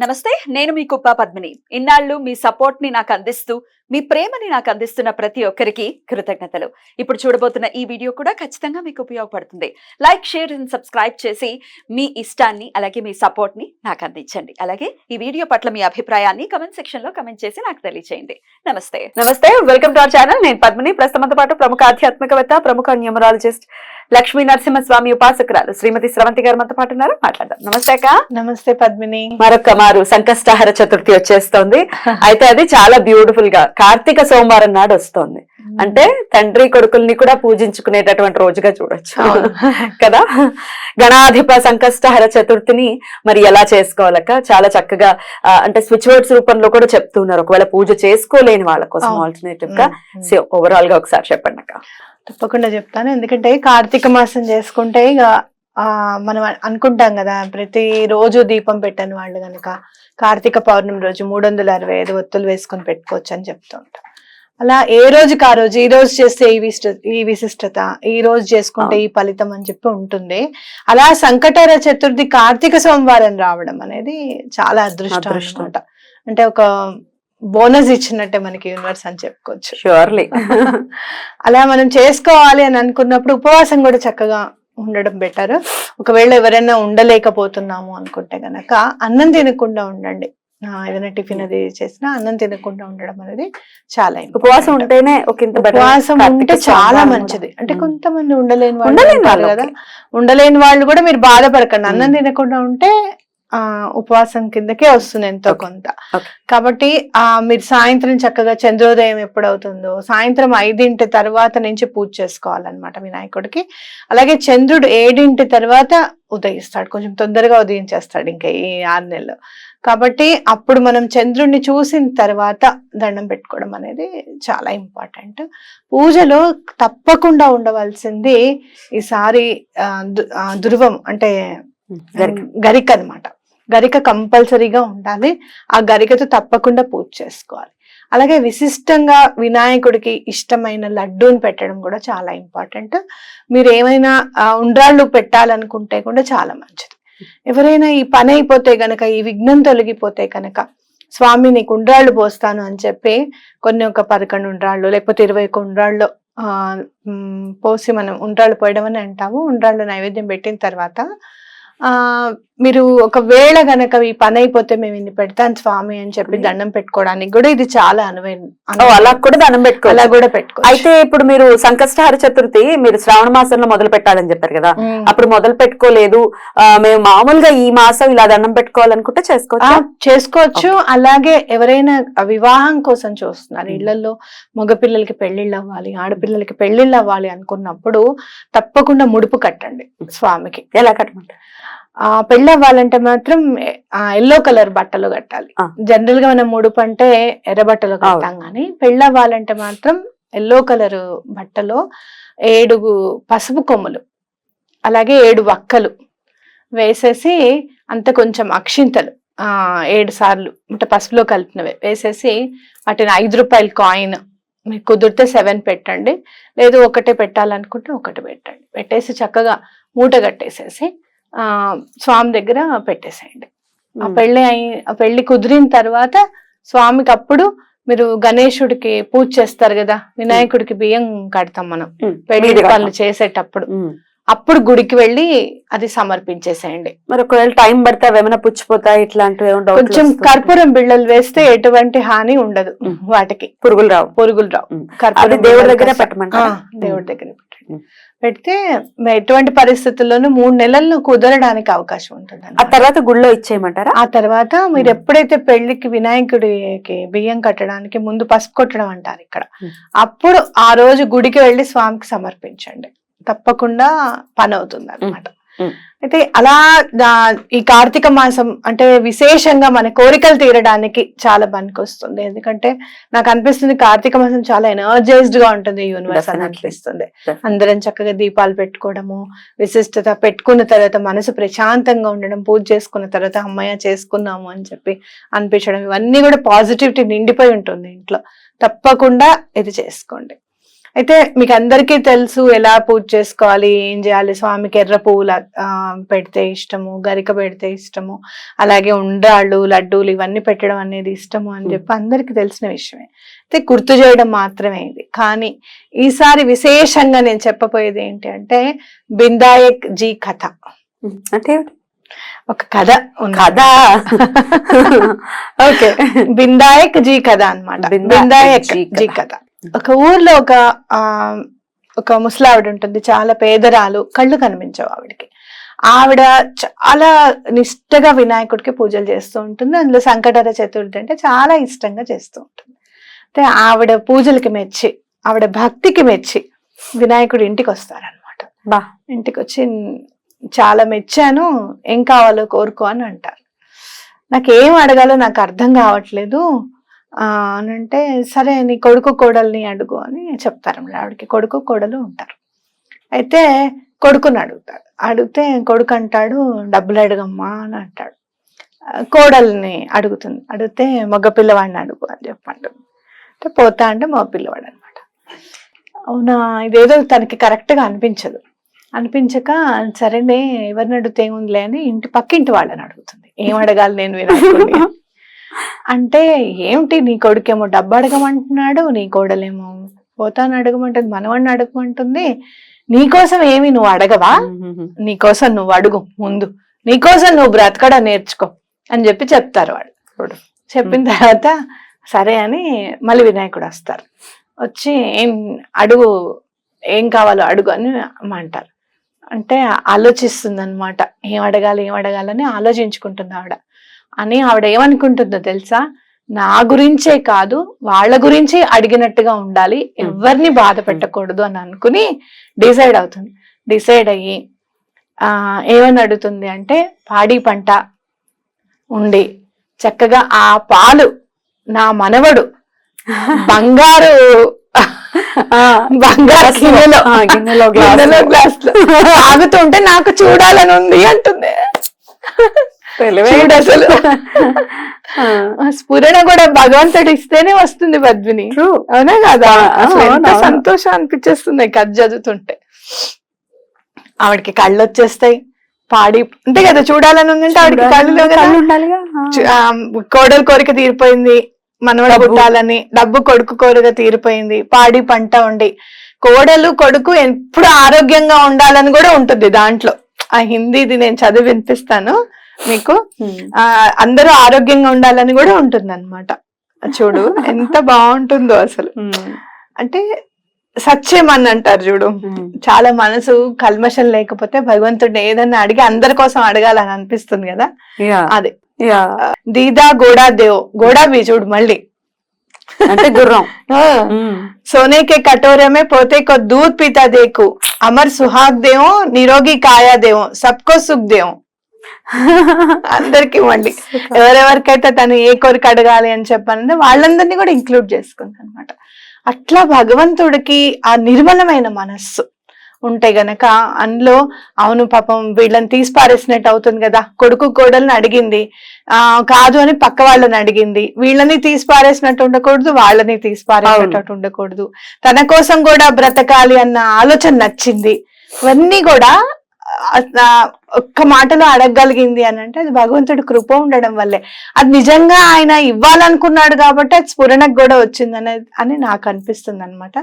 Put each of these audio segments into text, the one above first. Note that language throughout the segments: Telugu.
నమస్తే, నేను మీ కుప్ప పద్మిని. ఇన్నాళ్ళు మీ సపోర్ట్ ని నాకు అందిస్తూ, మీ ప్రేమని నాకు అందిస్తున్న ప్రతి ఒక్కరికి కృతజ్ఞతలు. ఇప్పుడు చూడబోతున్న ఈ వీడియో కూడా ఖచ్చితంగా మీకు ఉపయోగపడుతుంది. లైక్, షేర్ అండ్ సబ్స్క్రైబ్ చేసి మీ ఇష్టాన్ని అలాగే మీ సపోర్ట్ ని నాకు అందించండి. అలాగే ఈ వీడియో పట్ల మీ అభిప్రాయాన్ని కమెంట్ సెక్షన్ లో కమెంట్ చేసి నాకు తెలియజేయండి. నమస్తే, వెల్కమ్ టు అవర్ ఛానల్. నేను పద్మిని. ప్రస్తుతంతో పాటు ప్రముఖ ఆధ్యాత్మికవేత్త, ప్రముఖ న్యూమరాలజిస్ట్, లక్ష్మీ నరసింహస్వామి ఉపాసకురాలు శ్రీమతి స్రవంతి గారు మనతో పాటు ఉన్నారు. మాట్లాడదాం. నమస్తే అక్క. నమస్తే పద్మిని. మరొక మారు సంకష్టహర చతుర్థి వచ్చేస్తోంది. అయితే అది చాలా బ్యూటిఫుల్ గా కార్తీక సోమవారం నాడు వస్తోంది. అంటే తండ్రి కొడుకుల్ని కూడా పూజించుకునేటటువంటి రోజుగా చూడొచ్చు కదా. గణాధిప సంకష్టహర చతుర్థిని మరి ఎలా చేసుకోవాలక్క? చాలా చక్కగా అంటే స్విచ్ వర్డ్స్ రూపంలో కూడా చెప్తున్నారు. ఒకవేళ పూజ చేసుకోలేని వాళ్ళ కోసం ఆల్టర్నేటివ్ గా ఓవరాల్ గా ఒకసారి చెప్పండి అక్క. తప్పకుండా చెప్తాను. ఎందుకంటే కార్తీక మాసం చేసుకుంటే ఇక మనం అనుకుంటాం కదా, ప్రతి రోజు దీపం పెట్టని వాళ్ళు గనక కార్తీక పౌర్ణమి రోజు 365 ఒత్తులు వేసుకొని పెట్టుకోవచ్చు అని చెప్తూ ఉంటాం. అలా ఏ రోజుకి ఆ రోజు, ఈ రోజు చేస్తే ఈ విశిష్టత, ఈ రోజు చేసుకుంటే ఈ ఫలితం అని చెప్పి ఉంటుంది. అలా సంకటహర చతుర్థి కార్తీక సోమవారం రావడం అనేది చాలా అదృష్టం అన్నమాట. అంటే ఒక బోనస్ ఇచ్చినట్టే మనకి యూనివర్స్ అని చెప్పుకోవచ్చు. ష్యూర్లీ. అలా మనం చేసుకోవాలి అని అనుకున్నప్పుడు ఉపవాసం కూడా చక్కగా ఉండడం బెటర్. ఒకవేళ ఎవరైనా ఉండలేకపోతున్నాము అనుకుంటే గనక అన్నం తినకుండా ఉండండి. ఏదైనా టిఫిన్ అది చేసినా అన్నం తినకుండా ఉండడం అనేది చాలా ఉపవాసం ఉంటేనే ఉపవాసం ఉంటే చాలా మంచిది. అంటే కొంతమంది ఉండలేని వాళ్ళు కదా, ఉండలేని వాళ్ళు కూడా మీరు బాధపడకండి. అన్నం తినకుండా ఉంటే ఉపవాసం కిందకే వస్తుంది ఎంతో కొంత. కాబట్టి మీరు సాయంత్రం చక్కగా చంద్రోదయం ఎప్పుడవుతుందో సాయంత్రం 5 తర్వాత నుంచి పూజ చేసుకోవాలన్నమాట వినాయకుడికి. అలాగే చంద్రుడు 7 తర్వాత ఉదయిస్తాడు, కొంచెం తొందరగా ఉదయించేస్తాడు ఇంకా ఈ 6 నెలలు. కాబట్టి అప్పుడు మనం చంద్రుడిని చూసిన తర్వాత దండం పెట్టుకోవడం అనేది చాలా ఇంపార్టెంట్. పూజలో తప్పకుండా ఉండవలసింది ఈసారి ధృవం అంటే గరిక అన్నమాట. గరిక కంపల్సరీగా ఉండాలి. ఆ గరికతో తప్పకుండా పూజ చేసుకోవాలి. అలాగే విశిష్టంగా వినాయకుడికి ఇష్టమైన లడ్డూని పెట్టడం కూడా చాలా ఇంపార్టెంట్. మీరు ఏమైనా ఉండ్రాళ్ళు పెట్టాలనుకుంటే కూడా చాలా మంచిది. ఎవరైనా ఈ పని అయిపోతే గనక, ఈ విఘ్నం తొలగిపోతే కనుక, స్వామి నీకు ఉండ్రాళ్ళు పోస్తాను అని చెప్పి కొన్ని ఒక 11 ఉండ్రాళ్ళు లేకపోతే 21 ఉండ్రాళ్ళు పోసి మనం ఉండ్రాళ్ళు పోయడం అని అంటాము. ఉండ్రాళ్ళు నైవేద్యం పెట్టిన తర్వాత మీరు ఒకవేళ గనక ఈ పని అయిపోతే మేము ఇన్ని పెడతాను స్వామి అని చెప్పి దండం పెట్టుకోవడానికి కూడా ఇది చాలా అనువైన. అలా కూడా దండం పెట్టుకోవాలి, అలా కూడా పెట్టుకో. అయితే ఇప్పుడు మీరు సంకష్టహర చతుర్థి మీరు శ్రావణ మాసంలో మొదలు పెట్టాలని చెప్పారు కదా, అప్పుడు మొదలు పెట్టుకోలేదు, మేము మామూలుగా ఈ మాసం ఇలా దండం పెట్టుకోవాలనుకుంటే చేసుకోవచ్చు. అలాగే ఎవరైనా వివాహం కోసం చూస్తున్నారు, ఇళ్లలో మగపిల్లలకి పెళ్లిళ్ళు అవ్వాలి, ఆడపిల్లలకి పెళ్లిళ్ళు అవ్వాలి అనుకున్నప్పుడు తప్పకుండా ముడుపు కట్టండి స్వామికి. ఎలా కట్టమంటారు? పెళ్ళి అవ్వాలంటే మాత్రం ఎల్లో కలర్ బట్టలు కట్టాలి. జనరల్ గా మనం ముడుపు అంటే ఎర్ర బట్టలు కట్టాం, కానీ పెళ్ళి అవ్వాలంటే మాత్రం ఎల్లో కలర్ బట్టలో 7 పసుపు కొమ్ములు అలాగే 7 వక్కలు వేసేసి అంత కొంచెం అక్షింతలు 7 సార్లు అంటే పసుపులో కలిపినవే వేసేసి వాటిని 5 రూపాయల కాయిన్ మీకు కుదిరితే 7 పెట్టండి, లేదు ఒకటే పెట్టాలనుకుంటే ఒకటి పెట్టండి. పెట్టేసి చక్కగా మూట కట్టేసేసి స్వామి దగ్గర పెట్టేసేయండి. ఆ పెళ్లి కుదిరిన తర్వాత స్వామికి అప్పుడు మీరు గణేశుడికి పూజ చేస్తారు కదా, వినాయకుడికి బియ్యం కడతాం మనం పెళ్లి పనులు చేసేటప్పుడు, అప్పుడు గుడికి వెళ్ళి అది సమర్పించేసేయండి. మరి ఒకవేళ టైం పడితే ఏమైనా పుచ్చిపోతాయి ఇట్లాంటివి? కొంచెం కర్పూరం బిళ్ళలు వేస్తే ఎటువంటి హాని ఉండదు, వాటికి పురుగులు రావు. కర్పూరం దేవుడి దగ్గర పెట్టమంటారా? దేవుడి దగ్గర పెట్టండి. పెడితే ఎటువంటి పరిస్థితుల్లోనూ 3 నెలల్లో కుదరడానికి అవకాశం ఉంటుంది. ఆ తర్వాత గుళ్ళో ఇచ్చేయమంటారా? ఆ తర్వాత మీరు ఎప్పుడైతే పెళ్లికి వినాయకుడికి బియ్యం కట్టడానికి ముందు పసుపు కొట్టడం అంటారు ఇక్కడ, అప్పుడు ఆ రోజు గుడికి వెళ్ళి స్వామికి సమర్పించండి, తప్పకుండా పని అవుతుంది అన్నమాట. అయితే అలా ఈ కార్తీక మాసం అంటే విశేషంగా మన కోరికలు తీరడానికి చాలా పనికొస్తుంది. ఎందుకంటే నాకు అనిపిస్తుంది కార్తీక మాసం చాలా ఎనర్జైజ్డ్ గా ఉంటుంది యూనివర్స్ అని అనిపిస్తుంది. అందరం చక్కగా దీపాలు పెట్టుకోవడము, విశిష్టత పెట్టుకున్న తర్వాత మనసు ప్రశాంతంగా ఉండడం, పూజ చేసుకున్న తర్వాత అమ్మయ్య చేసుకున్నాము అని చెప్పి అనిపించడం, ఇవన్నీ కూడా పాజిటివిటీ నిండిపోయి ఉంటుంది ఇంట్లో. తప్పకుండా ఇది చేసుకోండి. అయితే మీకు అందరికీ తెలుసు ఎలా పూజ చేసుకోవాలి, ఏం చేయాలి. స్వామికి ఎర్ర పువ్వులు పెడితే ఇష్టము, గరిక పెడితే ఇష్టము, అలాగే ఉండ్రాళ్ళు, లడ్డూలు ఇవన్నీ పెట్టడం అనేది ఇష్టము అని చెప్పి అందరికీ తెలిసిన విషయమే. అయితే గుర్తు చేయడం మాత్రమే ఇది. కానీ ఈసారి విశేషంగా నేను చెప్పబోయేది ఏంటి అంటే బిందాయక్ జీ కథ. అంటే ఒక కథ కథ. ఓకే, బిందాయక్ జీ కథ అన్నమాట. బిందాయక్ జీ కథ. ఒక ఊర్లో ఒక ముసలావిడ ఉంటుంది, చాలా పేదరాలు, కళ్ళు కనిపించవు ఆవిడకి. ఆవిడ చాలా నిష్టగా వినాయకుడికి పూజలు చేస్తూ ఉంటుంది. అందులో సంకటహర చతుర్థి అంటే చాలా ఇష్టంగా చేస్తూ ఉంటుంది. అయితే ఆవిడ పూజలకి మెచ్చి, ఆవిడ భక్తికి మెచ్చి వినాయకుడు ఇంటికి వస్తారనమాట. ఇంటికి వచ్చి చాలా మెచ్చాను, ఏం కావాలో కోరుకో అని అంటారు. నాకేం అడగాలో నాకు అర్థం కావట్లేదు అని అంటే, సరే నీ కొడుకు కోడల్ని అడుగు అని చెప్తారు. ఆవిడకి కొడుకు కోడలు ఉంటారు. అయితే కొడుకుని అడుగుతాడు. అడిగితే కొడుకు అంటాడు డబ్బులు అడగమ్మా అని అంటాడు. కోడల్ని అడుగుతుంది. అడిగితే మగ పిల్లవాడిని అడుగు అని చెప్పంటుంది. అంటే పోతా అంటే మగ పిల్లవాడు అనమాట. అవునా, ఇదేదో తనకి కరెక్ట్ గా అనిపించక సరేనే ఎవరిని అడిగితే ఏముందిలే అని పక్కింటి వాళ్ళని అడుగుతుంది. ఏం అడగాలి నేను వినాయకుడిని అంటే, ఏమిటి నీ కొడుకేమో డబ్బు అడగమంటున్నాడు, నీ కోడలేమో పోతాను అడగమంటుంది, మనవాడిని అడగమంటుంది, నీకోసం ఏమి నువ్వు అడగవా, నీకోసం నువ్వు అడుగు, ముందు నీకోసం నువ్వు బ్రతకడం నేర్చుకో అని చెప్పి చెప్తారు వాళ్ళు. చెప్పిన తర్వాత సరే అని మళ్ళీ వినాయకుడు వస్తారు. వచ్చి ఏం అడుగు, ఏం కావాలో అడుగు అని అంటారు. అంటే ఆలోచిస్తుంది అనమాట, ఏం అడగాలని ఆలోచించుకుంటుంది ఆవిడ. అని ఆవిడ ఏమనుకుంటుందో తెలుసా, నా గురించే కాదు వాళ్ళ గురించి అడిగినట్టుగా ఉండాలి, ఎవరిని బాధ పెట్టకూడదు అని అనుకుని డిసైడ్ అవుతుంది. డిసైడ్ అయ్యి ఏమని అడుగుతుంది అంటే, పాడి పంట ఉండి చక్కగా ఆ పాలు నా మనవడు బంగారు గిన్నెలో గ్లాస్ లో తాగుతుంటే నాకు చూడాలని ఉంది అంటుంది. అసలు స్ఫురణ కూడా భగవంతుడు ఇస్తేనే వస్తుంది పద్మిని, అవునా కదా? ఎంత సంతోషం అనిపించేస్తుంది కథ చదువుతుంటే. ఆవిడకి కళ్ళు వచ్చేస్తాయి. పాడి అంతే కదా, చూడాలని ఉందంటే ఆవిడకి కళ్ళు కోడలు కోరిక తీరిపోయింది, మనవడు పుట్టాలని, డబ్బు కొడుకు కోరిక తీరిపోయింది, పాడి పంట ఉండి, కోడలు కొడుకు ఎప్పుడు ఆరోగ్యంగా ఉండాలని కూడా ఉంటుంది దాంట్లో. ఆ హిందీది నేను చదివి వినిపిస్తాను మీకు. అందరూ ఆరోగ్యంగా ఉండాలని కూడా ఉంటుంది అనమాట. చూడు ఎంత బాగుంటుందో అసలు. అంటే సత్యమని అంటారు చూడు, చాలా మనసు కల్మషం లేకపోతే భగవంతుడిని ఏదన్నా అడిగి అందరి కోసం అడగాలని అనిపిస్తుంది కదా, అదే. దీదా గోడా దేవ్, గోడా బి చూడు మళ్ళీ అంటే గుర్రం. सोने के कटोरे में पोते को दूध पीता देखो, अमर सुहाग देवो, निरोगी काया देवो, सबको सुख देवो. అందరికి మళ్ళీ ఎవరెవరికైతే తను ఏ కోరిక అడగాలి అని చెప్పాలంటే వాళ్ళందరినీ కూడా ఇంక్లూడ్ చేసుకుంది అనమాట. అట్లా భగవంతుడికి ఆ నిర్మలమైన మనస్సు ఉంటే గనక అందులో, అవును పాపం వీళ్ళని తీసి పారేసినట్టు అవుతుంది కదా, కొడుకు కోడల్ని అడిగింది కాదు అని పక్క వాళ్ళని అడిగింది, వీళ్ళని తీసి పారేసినట్టు ఉండకూడదు, వాళ్ళని తీసి పారేసినట్టు ఉండకూడదు, తన కోసం కూడా బ్రతకాలి అన్న ఆలోచన నచ్చింది. ఇవన్నీ కూడా ఒక్క మాటలో అడగగలిగింది అని అంటే అది భగవంతుడి కృప ఉండడం వల్లే. అది నిజంగా ఆయన ఇవ్వాలనుకున్నాడు కాబట్టి అది స్ఫురణకు కూడా వచ్చింది అని నాకు అనిపిస్తుంది అనమాట.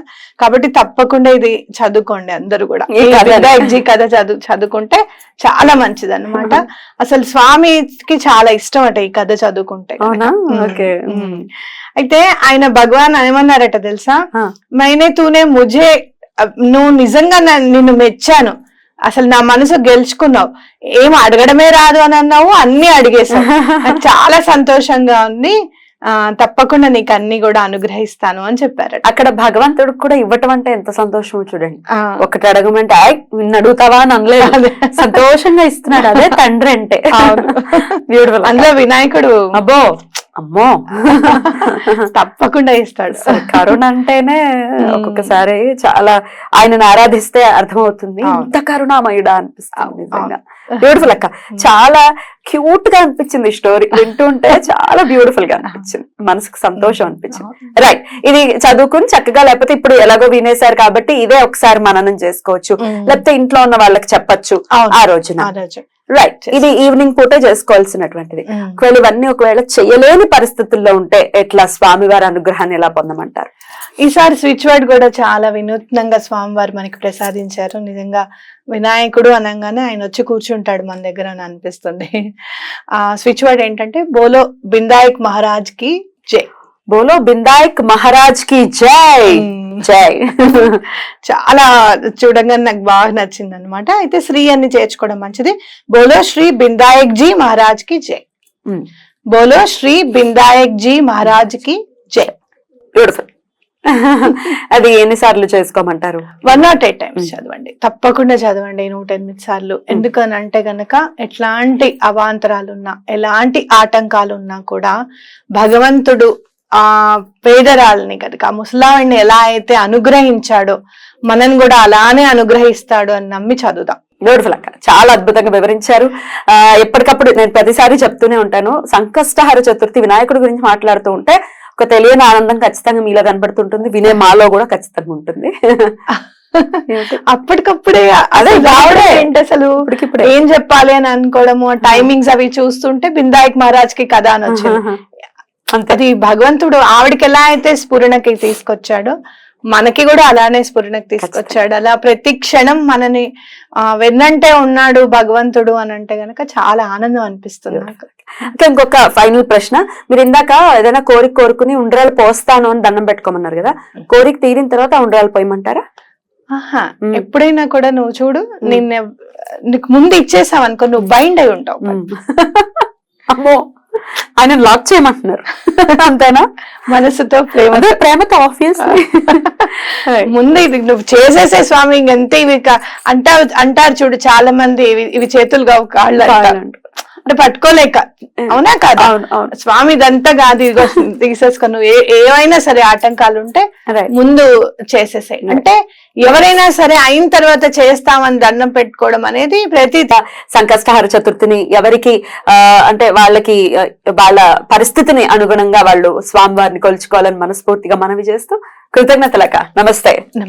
కాబట్టి తప్పకుండా ఇది చదువుకోండి అందరూ కూడా. ఈ కథ చదువుకుంటే చాలా మంచిది అనమాట. అసలు స్వామికి చాలా ఇష్టం అట ఈ కథ చదువుకుంటే. అయితే ఆయన భగవాన్ ఏమన్నారట తెలుసా, మైనే తూనే ముజే, నువ్వు నిజంగా నిన్ను మెచ్చాను, అసలు నా మనసు గెలుచుకున్నావు, ఏం అడగడమే రాదు అని అన్నావు, అన్ని అడిగేసావు, నాకు చాలా సంతోషంగా ఉంది, తప్పకుండా నీకు అన్ని కూడా అనుగ్రహిస్తాను అని చెప్పారు. అక్కడ భగవంతుడికి కూడా ఇవ్వటం అంటే ఎంత సంతోషమో చూడండి. ఒకటి అడగమంటే నిన్ను అడుగుతావా అని అనలేదు, సంతోషంగా ఇస్తున్నాడు. అదే తండ్రి అంటే. బ్యూటిఫుల్. అందులో వినాయకుడు అబ్బో అమ్మో తప్పకుండా ఇస్తాడు. కరుణ అంటేనే ఒక్కొక్కసారి చాలా ఆయనను ఆరాధిస్తే అర్థమవుతుంది, ఇంత కరుణామయుడా అనిపిస్తుంది. బ్యూటిఫుల్ అక్క. చాలా క్యూట్ గా అనిపించింది స్టోరీ వింటుంటే, చాలా బ్యూటిఫుల్ గా అనిపించింది, మనసుకు సంతోషం అనిపించింది. రైట్, ఇది చదువుకుని చక్కగా, లేకపోతే ఇప్పుడు ఎలాగో వినేశారు కాబట్టి ఇదే ఒకసారి మననం చేసుకోవచ్చు, లేకపోతే ఇంట్లో ఉన్న వాళ్ళకి చెప్పచ్చు ఆ రోజున. రైట్, ఇది ఈవినింగ్ పూటే చేసుకోవాల్సినటువంటిది. ఒకవేళ ఇవన్నీ ఒకవేళ చేయలేని పరిస్థితుల్లో ఉంటే ఎట్లా, స్వామివారి అనుగ్రహాన్ని ఎలా పొందమంటారు? ఈసారి స్విచ్ వర్డ్ కూడా చాలా వినూత్నంగా స్వామివారు మనకి ప్రసాదించారు. నిజంగా వినాయకుడు అనగానే ఆయన వచ్చి కూర్చుంటాడు మన దగ్గర అని అనిపిస్తుంది. ఆ స్విచ్ వర్డ్ ఏంటంటే బోలో బిందాయక్ మహారాజ్ కి జై. బోలో బిందాయక్ మహారాజ్ కి జై. జై. చాలా చూడంగానే నాకు బాగా నచ్చింది అనమాట. అయితే శ్రీ అని చేర్చుకోవడం మంచిది. బోలో శ్రీ బిందాయక్ జీ మహారాజ్ కి జై. బోలో శ్రీ బిందాయక్ జీ మహారాజ్ కి జై. బ్యూటిఫుల్. అది ఎన్నిసార్లు చేసుకోమంటారు? 108 times చదవండి, తప్పకుండా చదవండి 108 సార్లు. ఎందుకనంటే గనక ఎట్లాంటి అవాంతరాలున్నా, ఎలాంటి ఆటంకాలున్నా కూడా భగవంతుడు ఆ పేదరాళ్ళని కనుక, ఆ ముసలావిడిని ఎలా అయితే అనుగ్రహించాడో మనని కూడా అలానే అనుగ్రహిస్తాడు అని నమ్మి చదువుదాం. బ్యూటిఫుల్ అక్క, చాలా అద్భుతంగా వివరించారు. ఎప్పటికప్పుడు నేను ప్రతిసారి చెప్తూనే ఉంటాను, సంకష్టహర చతుర్థి వినాయకుడి గురించి మాట్లాడుతూ ఉంటే ఒక తెలియని ఆనందం ఖచ్చితంగా మీలో కనబడుతుంటుంది, వినే మాలో కూడా ఖచ్చితంగా ఉంటుంది. అప్పటికప్పుడే అదే రావడం ఏంటి అసలు, ఏం చెప్పాలి అని అనుకోవడము, టైమింగ్స్ అవి చూస్తుంటే బిందాయక్ మహారాజ్ కి కథ అని వచ్చింది. అది భగవంతుడు ఆవిడకి ఎలా అయితే స్ఫురణకి తీసుకొచ్చాడో మనకి కూడా అలానే స్ఫురణకి తీసుకొచ్చాడు. అలా ప్రతి క్షణం మనని వెన్నంటే ఉన్నాడు భగవంతుడు అని అంటే గనక చాలా ఆనందం అనిపిస్తుంది నాకు. ఇంకొక ఫైనల్ ప్రశ్న, మీరు ఇందాక ఏదైనా కోరిక కోరుకుని ఉండ్రాలు పోస్తాను అని దండం పెట్టుకోమన్నారు కదా, కోరిక తీరిన తర్వాత ఉండ్రాలు పోయమంటారా? ఆహా, ఎప్పుడైనా కూడా నువ్వు చూడు, నీకు ముందు ఇచ్చేసావు అనుకో, నువ్వు బైండ్ అయి ఉంటావు. అమ్మో, ఆయన లాక్ చేయమంటున్నారు అంతేనా? మనసుతో ప్రేమతో ఆబ్వియస్లీ ముందు ఇది నువ్వు చేసేసే స్వామి, ఇంకెంతే ఇవి అంటారు చూడు చాలా మంది, ఇవి చేతులు కావు కాళ్ళు అంటే పట్టుకోలేక. అవునా కాదా? స్వామి ఇదంతా కాదు, ఇదిగో తీసేసుకో, నువ్వు ఏవైనా సరే ఆటంకాలు ఉంటే ముందు చేసేసాయి. అంటే ఎవరైనా సరే అయిన తర్వాత చేస్తామని దండం పెట్టుకోవడం అనేది ప్రతి సంకష్టహర చతుర్థిని ఎవరికి అంటే వాళ్ళకి వాళ్ళ పరిస్థితిని అనుగుణంగా వాళ్ళు స్వామివారిని కొలుచుకోవాలని మనస్ఫూర్తిగా మనవి చేస్తూ కృతజ్ఞతలక. నమస్తే. నమస్తే.